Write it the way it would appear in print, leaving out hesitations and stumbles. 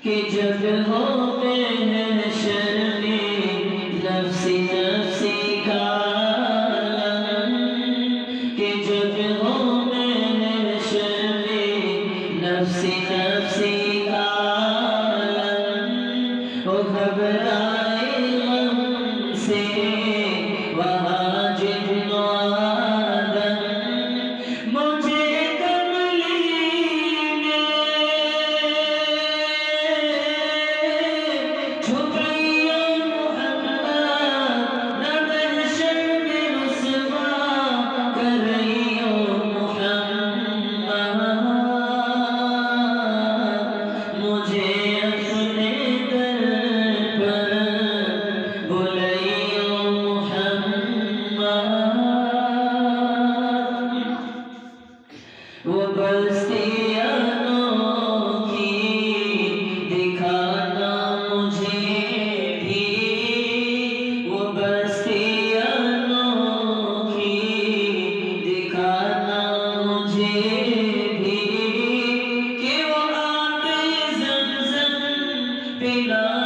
کہ جب ہوتے ہیں شرمی نفسی نفسی کا عالم، کہ جب ہوتے ہیں شرمی نفسی نفسی کا عالم، وہ گھبرائے غم سے وہاں جن و آدم، مجھے وہ بستی انوکھی دکھانا مجھے بھی، وہ بستی انوکھی دکھانا مجھے بھی، کہ وہ آب زمزم پلا